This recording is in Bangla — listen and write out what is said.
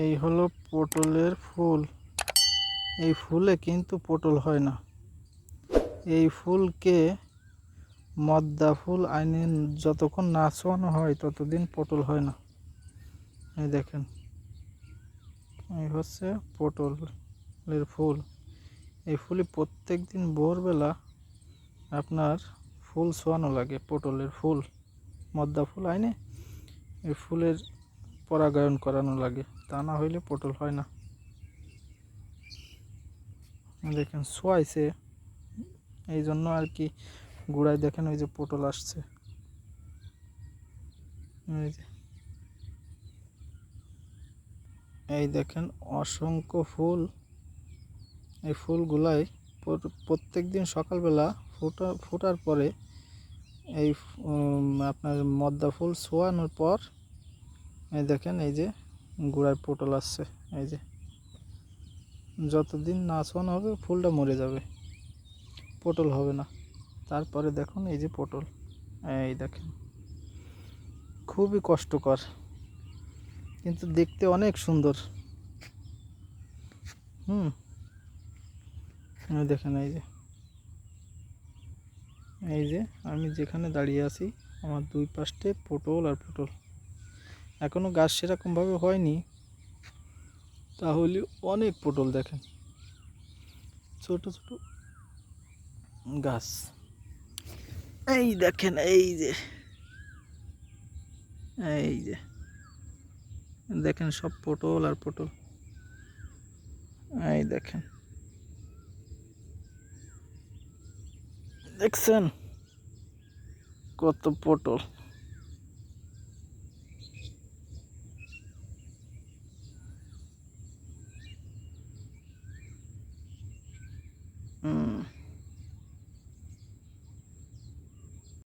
এই হলো পটলের ফুল। এই ফুলে কিন্তু পটল হয় না। এই ফুলকে মদ্দা ফুল আইনে যতক্ষণ না ছোঁয়ানো হয় ততদিন পটল হয় না। এই দেখেন, এই হচ্ছে পটলের ফুল। এই ফুলে প্রত্যেক দিন ভোরবেলা আপনার ফুল ছোঁয়ানো লাগে। পটলের ফুল, মদ্দা ফুল আইনে এই ফুলের পরাগায়ন করানো লাগে, তা না হইলে পটল হয় না। দেখেন ছোঁয়াইছে, এই জন্য আর কি গুড়ায় দেখেন ওই যে পটল আসছে। এই দেখেন অসংখ্য ফুল। এই ফুলগুলাই প্রত্যেক দিন সকালবেলা ফোটার পরে এই আপনার মদ্দা ফুল ছোঁয়ানোর পর এই দেখেন এই যে গুড়ায় পটল আসছে। এই যে যতদিন না ছোঁয়ানো হবে ফুলটা মরে যাবে, পটল হবে না। তারপরে দেখুন এই যে পটল, এই দেখেন খুবই কষ্টকর কিন্তু দেখতে অনেক সুন্দর। দেখেন এই যে আমি যেখানে দাঁড়িয়ে আছি আমার দুই পাশে পটল আর পটল। এখনো গাছ সেরকমভাবে হয়নি, তাহলে অনেক পটল। দেখেন ছোট ছোট গাছ। এই দেখেন এই যে দেখেন সব পটল আর পটল। এই দেখেন, দেখছেন কত পটল।